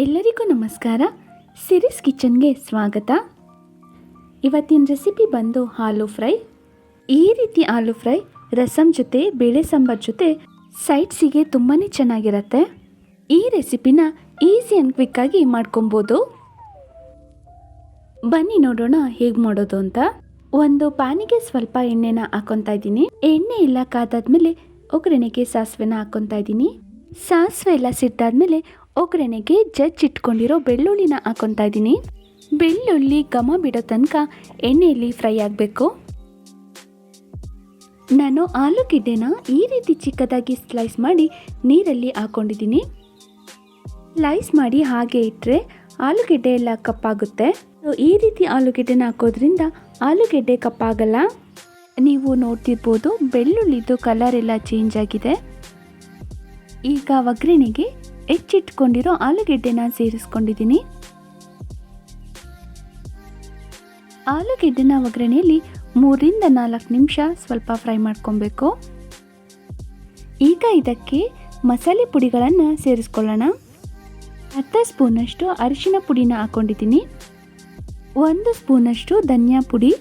ಎಲ್ಲರಿಗೂ ನಮಸ್ಕಾರ. ಸಿರೀಸ್ ಕಿಚನ್ಗೆ ಸ್ವಾಗತ. ಇವತ್ತಿನ ರೆಸಿಪಿ ಬಂದು ಆಲೂ ಫ್ರೈ. ಈ ರೀತಿ ಆಲೂ ಫ್ರೈ ರಸಮ್ ಜೊತೆ ಬೇಳೆ ಸಾಂಬಾರ್ ಜೊತೆ ಸೈಡ್ಸಿಗೆ ತುಂಬಾ ಚೆನ್ನಾಗಿರುತ್ತೆ. ಈ ರೆಸಿಪಿನ ಈಸಿ ಆ್ಯಂಡ್ ಕ್ವಿಕ್ಕಾಗಿ ಮಾಡ್ಕೊಬೋದು. ಬನ್ನಿ ನೋಡೋಣ ಹೇಗೆ ಮಾಡೋದು ಅಂತ. ಒಂದು ಪ್ಯಾನಿಗೆ ಸ್ವಲ್ಪ ಎಣ್ಣೆನ ಹಾಕೊತಾ ಇದ್ದೀನಿ. ಎಣ್ಣೆ ಎಲ್ಲ ಕಾದಾದ್ಮೇಲೆ ಒಗ್ಗರಣೆಗೆ ಸಾಸಿವೆನ ಹಾಕೊತಾ ಇದ್ದೀನಿ. ಸಾಸಿವೆ ಎಲ್ಲ ಸಿಟ್ಟಾದ್ಮೇಲೆ ಒಗ್ಗರಣೆಗೆ ಜಜ್ಜಿಟ್ಕೊಂಡಿರೋ ಬೆಳ್ಳುಳ್ಳಿನ ಹಾಕೊತಾ ಇದ್ದೀನಿ. ಬೆಳ್ಳುಳ್ಳಿ ಘಮ ಬಿಡೋ ತನಕ ಎಣ್ಣೆಯಲ್ಲಿ ಫ್ರೈ ಆಗಬೇಕು. ನಾನು ಆಲೂಗೆಡ್ಡೆನ ಈ ರೀತಿ ಚಿಕ್ಕದಾಗಿ ಸ್ಲೈಸ್ ಮಾಡಿ ನೀರಲ್ಲಿ ಹಾಕೊಂಡಿದ್ದೀನಿ. ಸ್ಲೈಸ್ ಮಾಡಿ ಹಾಗೆ ಇಟ್ಟರೆ ಆಲೂಗೆಡ್ಡೆ ಎಲ್ಲ ಕಪ್ಪಾಗುತ್ತೆ. ಈ ರೀತಿ ಆಲೂಗೆಡ್ಡೆನ ಹಾಕೋದ್ರಿಂದ ಆಲೂಗೆಡ್ಡೆ ಕಪ್ಪಾಗಲ್ಲ. ನೀವು ನೋಡ್ತಿರ್ಬೋದು ಬೆಳ್ಳುಳ್ಳಿದು ಕಲರ್ ಎಲ್ಲ ಚೇಂಜ್ ಆಗಿದೆ. ಈಗ ಒಗ್ಗರಣೆಗೆ ಹೆಚ್ಚಿಟ್ಕೊಂಡಿರೋ ಆಲೂಗೆಡ್ಡೆನ ಸೇರಿಸ್ಕೊಂಡಿದ್ದೀನಿ. ಆಲೂಗೆಡ್ಡೆನ ಒಗ್ಗರಣೆಯಲ್ಲಿ 3 ರಿಂದ 4 ನಿಮಿಷ ಸ್ವಲ್ಪ ಫ್ರೈ ಮಾಡ್ಕೊಬೇಕು. ಈಗ ಇದಕ್ಕೆ ಮಸಾಲೆ ಪುಡಿಗಳನ್ನು ಸೇರಿಸ್ಕೊಳ್ಳೋಣ. ಅರ್ಧ ಸ್ಪೂನಷ್ಟು ಅರಿಶಿನ ಪುಡಿನ ಹಾಕ್ಕೊಂಡಿದ್ದೀನಿ. 1 ಸ್ಪೂನಷ್ಟು ಧನಿಯಾ ಪುಡಿ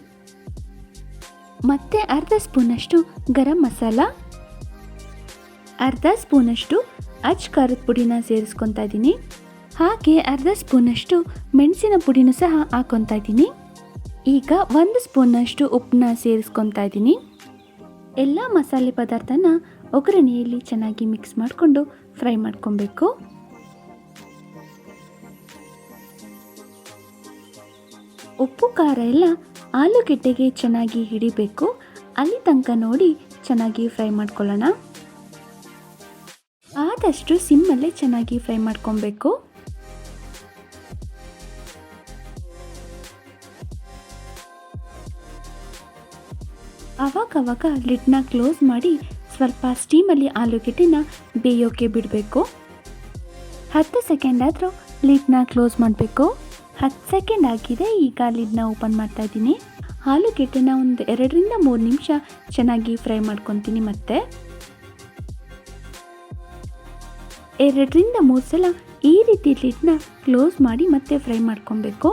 ಮತ್ತು ಅರ್ಧ ಸ್ಪೂನಷ್ಟು ಗರಂ ಮಸಾಲ, ಅರ್ಧ ಸ್ಪೂನಷ್ಟು ಅಚ್ಚ ಖಾರದ ಪುಡಿನ ಸೇರಿಸ್ಕೊತಾ ಇದ್ದೀನಿ. ಹಾಗೆ ಅರ್ಧ ಸ್ಪೂನಷ್ಟು ಮೆಣಸಿನ ಪುಡಿನೂ ಸಹ ಹಾಕ್ಕೊತಾ ಇದ್ದೀನಿ. ಈಗ 1 ಸ್ಪೂನಷ್ಟು ಉಪ್ಪನ್ನ ಸೇರಿಸ್ಕೊತಾ ಇದ್ದೀನಿ. ಎಲ್ಲ ಮಸಾಲೆ ಪದಾರ್ಥನ ಒಗ್ಗರಣೆಯಲ್ಲಿ ಚೆನ್ನಾಗಿ ಮಿಕ್ಸ್ ಮಾಡಿಕೊಂಡು ಫ್ರೈ ಮಾಡ್ಕೊಬೇಕು. ಉಪ್ಪು ಖಾರ ಎಲ್ಲ ಆಲೂಗೆಡ್ಡೆಗೆ ಚೆನ್ನಾಗಿ ಹಿಡಿಬೇಕು. ಅಲ್ಲಿ ತನಕ ನೋಡಿ ಚೆನ್ನಾಗಿ ಫ್ರೈ ಮಾಡ್ಕೊಳ್ಳೋಣ. ಆದಷ್ಟು ಸಿಮ್ಮಲ್ಲೇ ಚೆನ್ನಾಗಿ ಫ್ರೈ ಮಾಡ್ಕೊಬೇಕು. ಆವಾಗ ಲಿಡ್ನ ಕ್ಲೋಸ್ ಮಾಡಿ ಸ್ವಲ್ಪ ಸ್ಟೀಮಲ್ಲಿ ಆಲೂಗೆಡ್ಡೆನ ಬೇಯೋಕೆ ಬಿಡಬೇಕು. 10 ಸೆಕೆಂಡ್ ಆದರೂ ಲಿಡ್ನ ಕ್ಲೋಸ್ ಮಾಡಬೇಕು. 10 ಸೆಕೆಂಡ್ ಆಗಿದೆ. ಈಗ ಲಿಡ್ನ ಓಪನ್ ಮಾಡ್ತಾ ಇದ್ದೀನಿ. ಆಲೂಗೆಡ್ಡೆನ ಒಂದು 2 ರಿಂದ 3 ನಿಮಿಷ ಚೆನ್ನಾಗಿ ಫ್ರೈ ಮಾಡ್ಕೊತೀನಿ. ಮತ್ತೆ 2 ರಿಂದ 3 ಸಲ ಈ ರೀತಿ ಲಿಡ್ನ ಕ್ಲೋಸ್ ಮಾಡಿ ಮತ್ತೆ ಫ್ರೈ ಮಾಡ್ಕೊಬೇಕು.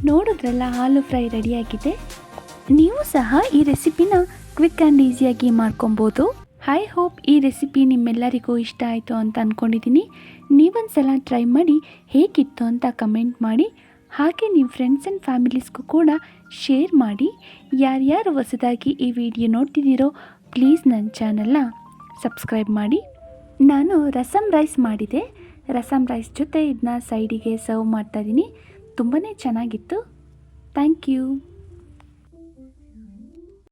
ನೋಡಿದ್ರಲ್ಲ, ಆಲೂ ಫ್ರೈ ರೆಡಿಯಾಗಿದೆ. ನೀವು ಸಹ ಈ ರೆಸಿಪಿನ ಕ್ವಿಕ್ ಆ್ಯಂಡ್ ಈಸಿಯಾಗಿ ಮಾಡ್ಕೊಬೋದು. ಐ ಹೋಪ್ ಈ ರೆಸಿಪಿ ನಿಮ್ಮೆಲ್ಲರಿಗೂ ಇಷ್ಟ ಆಯಿತು ಅಂತ ಅಂದ್ಕೊಂಡಿದ್ದೀನಿ. ನೀವೊಂದ್ಸಲ ಟ್ರೈ ಮಾಡಿ ಹೇಗಿತ್ತು ಅಂತ ಕಮೆಂಟ್ ಮಾಡಿ. ಹಾಗೆ ನಿಮ್ಮ ಫ್ರೆಂಡ್ಸ್ ಆ್ಯಂಡ್ ಫ್ಯಾಮಿಲೀಸ್ಗೂ ಕೂಡ ಶೇರ್ ಮಾಡಿ. ಯಾರ್ಯಾರು ಹೊಸದಾಗಿ ಈ ವಿಡಿಯೋ ನೋಡ್ತಿದ್ದೀರೋ ಪ್ಲೀಸ್ ನನ್ನ ಚಾನಲ್ನ ಸಬ್ಸ್ಕ್ರೈಬ್ ಮಾಡಿ. ನಾನು ರಸಮ್ ರೈಸ್ ಮಾಡಿದೆ. ರಸಮ್ ರೈಸ್ ಜೊತೆ ಇದನ್ನ ಸೈಡಿಗೆ ಸರ್ವ್ ಮಾಡ್ತಾಯಿದ್ದೀನಿ. ತುಂಬಾ ಚೆನ್ನಾಗಿತ್ತು. Thank you.